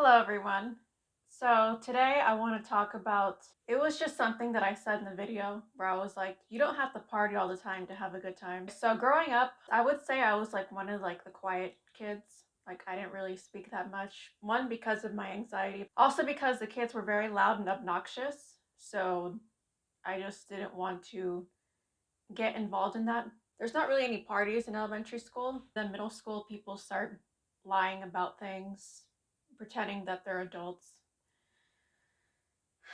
Hello, everyone. So today I want to talk about it was just something that I said in the video where I was like, you don't have to party all the time to have a good time. So growing up, I would say I was like one of like the quiet kids. Like I didn't really speak that much. One, because of my anxiety. Also because the kids were very loud and obnoxious. So I just didn't want to get involved in that. There's not really any parties in elementary school. Then middle school, people start lying about things, pretending that they're adults.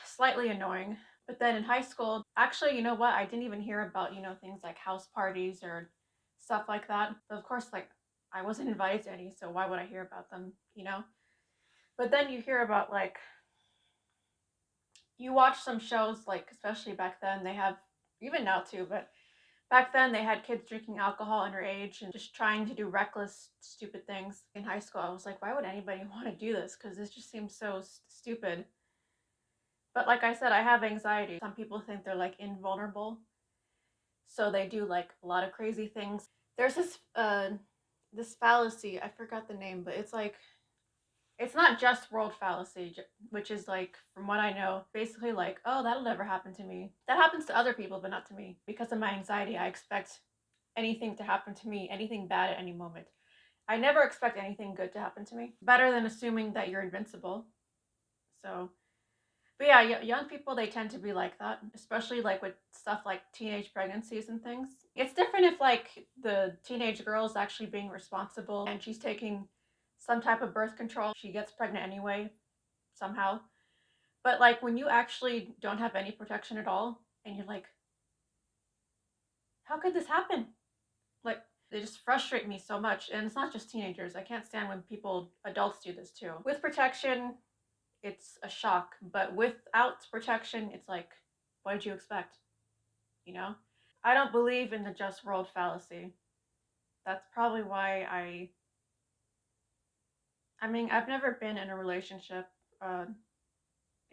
Slightly annoying. But then in high school, actually, you know what? I didn't even hear about, things like house parties or stuff like that. But of course, like, I wasn't invited to any, so why would I hear about them? But then you hear about, like, you watch some shows, like, especially back then, they have, even now too, but back then, they had kids drinking alcohol underage and just trying to do reckless, stupid things. In high school, I was like, why would anybody want to do this? Because this just seems so stupid. But like I said, I have anxiety. Some people think they're like invulnerable, so they do like a lot of crazy things. There's this fallacy. I forgot the name, but it's like it's not just world fallacy, which is like, from what I know, basically like, oh, that'll never happen to me. That happens to other people, but not to me. Because of my anxiety, I expect anything to happen to me, anything bad at any moment. I never expect anything good to happen to me. Better than assuming that you're invincible. So, but yeah, young people, they tend to be like that, especially like with stuff like teenage pregnancies and things. It's different if like the teenage girl is actually being responsible and she's taking some type of birth control. She gets pregnant anyway, somehow. But like when you actually don't have any protection at all and you're like, how could this happen? Like, they just frustrate me so much. And it's not just teenagers. I can't stand when adults do this too. With protection, it's a shock, but without protection, it's like, what did you expect? You know? I don't believe in the just world fallacy. That's probably why I mean, I've never been in a relationship, uh,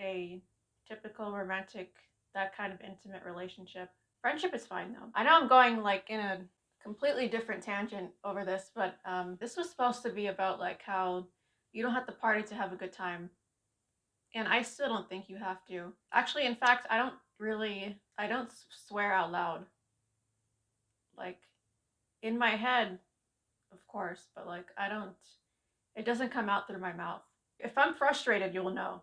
a typical romantic, that kind of intimate relationship. Friendship is fine though. I know I'm going like in a completely different tangent over this, but this was supposed to be about like how you don't have to party to have a good time. And I still don't think you have to. Actually, in fact, I don't swear out loud. Like, in my head, of course, but like, it doesn't come out through my mouth. If I'm frustrated, you'll know.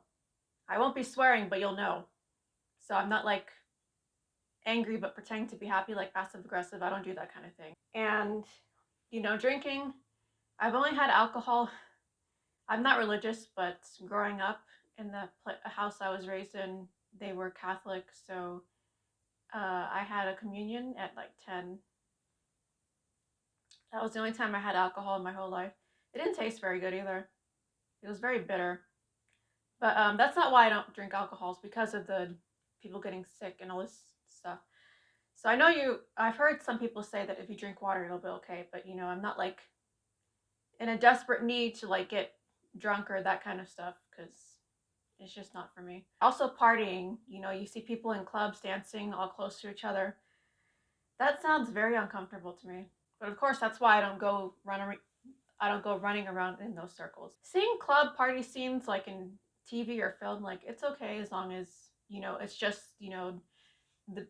I won't be swearing, but you'll know. So I'm not like angry but pretending to be happy, like passive aggressive. I don't do that kind of thing. And, drinking, I've only had alcohol. I'm not religious, but growing up in the house I was raised in, they were Catholic, so I had a communion at like 10. That was the only time I had alcohol in my whole life. It didn't taste very good either. It was very bitter. But that's not why I don't drink alcohol. It's because of the people getting sick and all this stuff. So I've heard some people say that if you drink water, it'll be okay. But, I'm not like in a desperate need to like get drunk or that kind of stuff because it's just not for me. Also, partying, you see people in clubs dancing all close to each other. That sounds very uncomfortable to me. But of course, that's why I don't go running around in those circles. Seeing club party scenes like in TV or film, like it's okay as long as, it's just, the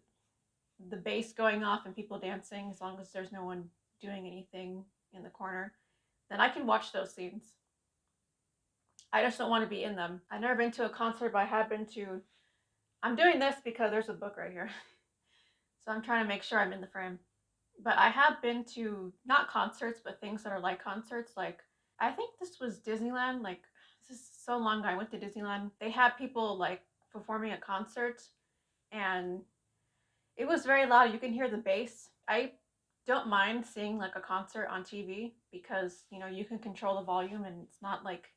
the bass going off and people dancing, as long as there's no one doing anything in the corner, then I can watch those scenes. I just don't want to be in them. I've never been to a concert, but I have been to. I'm doing this because there's a book right here. So I'm trying to make sure I'm in the frame. But I have been to not concerts, but things that are like concerts. Like, I think this was Disneyland. Like, this is so long ago. I went to Disneyland. They had people like performing a concert, and it was very loud. You can hear the bass. I don't mind seeing like a concert on TV because, you can control the volume and it's not like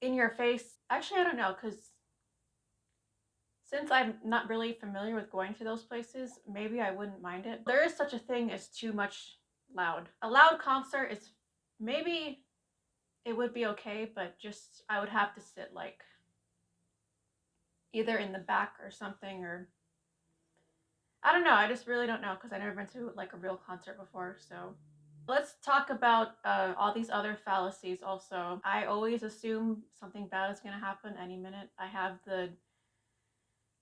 in your face. Actually, I don't know, because since I'm not really familiar with going to those places, maybe I wouldn't mind it. There is such a thing as too much loud. A loud concert is maybe it would be okay, but just I would have to sit like either in the back or something, or I don't know. I just really don't know because I've never been to like a real concert before. So Let's talk about all these other fallacies also. I always assume something bad is going to happen any minute. I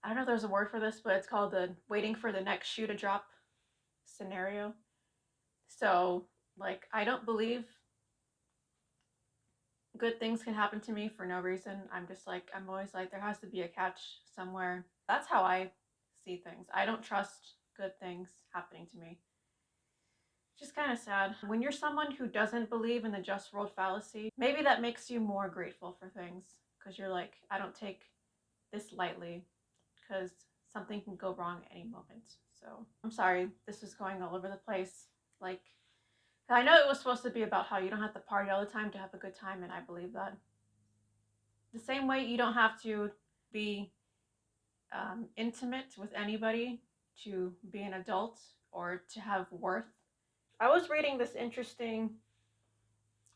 don't know if there's a word for this, but it's called the waiting for the next shoe to drop scenario. So, like, I don't believe good things can happen to me for no reason. I'm always like, there has to be a catch somewhere. That's how I see things. I don't trust good things happening to me. Just kind of sad. When you're someone who doesn't believe in the just world fallacy, maybe that makes you more grateful for things because you're like, I don't take this lightly because something can go wrong at any moment. So I'm sorry, this is going all over the place. Like, I know it was supposed to be about how you don't have to party all the time to have a good time, and I believe that. The same way you don't have to be intimate with anybody to be an adult or to have worth. I was reading this interesting,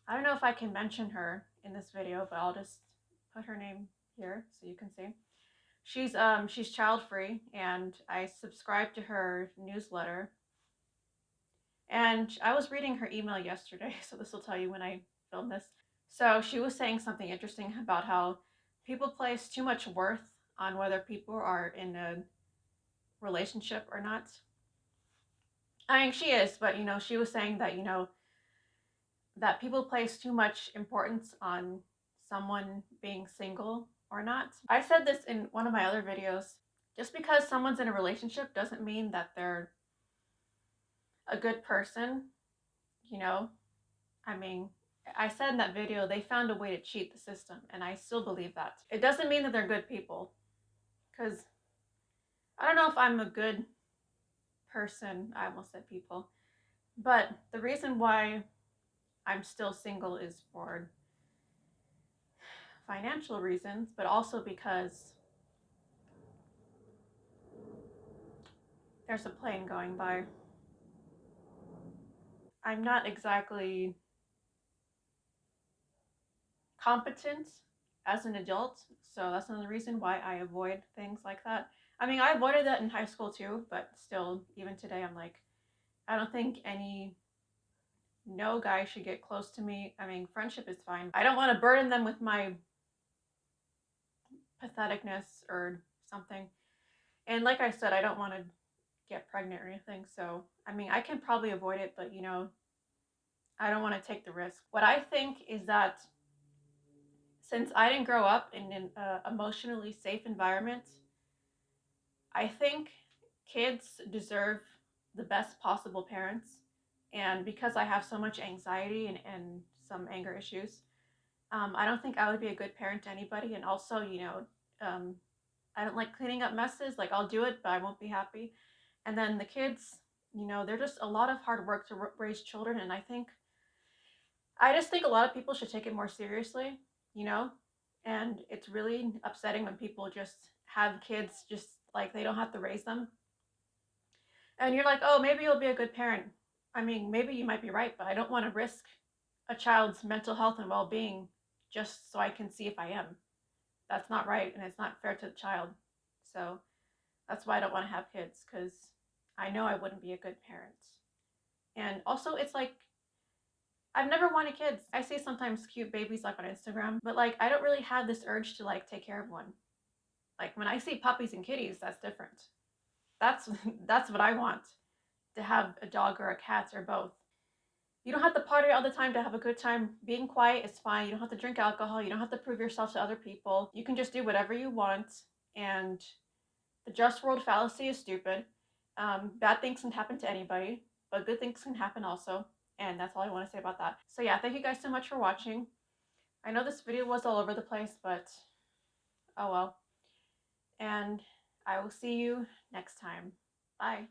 I don't know if I can mention her in this video, but I'll just put her name here so you can see. She's child free, and I subscribe to her newsletter. And I was reading her email yesterday, so this will tell you when I filmed this. So she was saying something interesting about how people place too much worth on whether people are in a relationship or not. I mean, she is, but she was saying that, that people place too much importance on someone being single or not. I said this in one of my other videos. Just because someone's in a relationship doesn't mean that they're a good person, you know? I mean, I said in that video they found a way to cheat the system, and I still believe that. It doesn't mean that they're good people, because I don't know if I'm a good person. I almost said people. But the reason why I'm still single is for financial reasons, but also because there's a plane going by. I'm not exactly competent as an adult, so that's another reason why I avoid things like that. I mean, I avoided that in high school too, but still, even today, I'm like, I don't think no guy should get close to me. I mean, friendship is fine. I don't want to burden them with my patheticness or something. And like I said, I don't want to get pregnant or anything. So, I mean, I can probably avoid it, but I don't want to take the risk. What I think is that since I didn't grow up in an emotionally safe environment, I think kids deserve the best possible parents. And because I have so much anxiety and some anger issues, I don't think I would be a good parent to anybody. And also, um, I don't like cleaning up messes. Like, I'll do it, but I won't be happy. And then the kids, they're just a lot of hard work to raise children. And I just think a lot of people should take it more seriously, you know? And it's really upsetting when people just have kids just like they don't have to raise them. And you're like, oh, maybe you'll be a good parent. I mean, maybe you might be right, but I don't want to risk a child's mental health and well being just so I can see if I am. That's not right, and it's not fair to the child. So that's why I don't want to have kids, because I know I wouldn't be a good parent. And also, it's like, I've never wanted kids. I see sometimes cute babies like on Instagram, but like, I don't really have this urge to like take care of one. Like, when I see puppies and kitties, that's different. That's that's what I want, to have a dog or a cat or both. You don't have to party all the time to have a good time. Being quiet is fine. You don't have to drink alcohol. You don't have to prove yourself to other people. You can just do whatever you want. And the just world fallacy is stupid. Bad things can happen to anybody, but good things can happen also. And that's all I want to say about that. So yeah, thank you guys so much for watching. I know this video was all over the place, but oh well. And I will see you next time. Bye.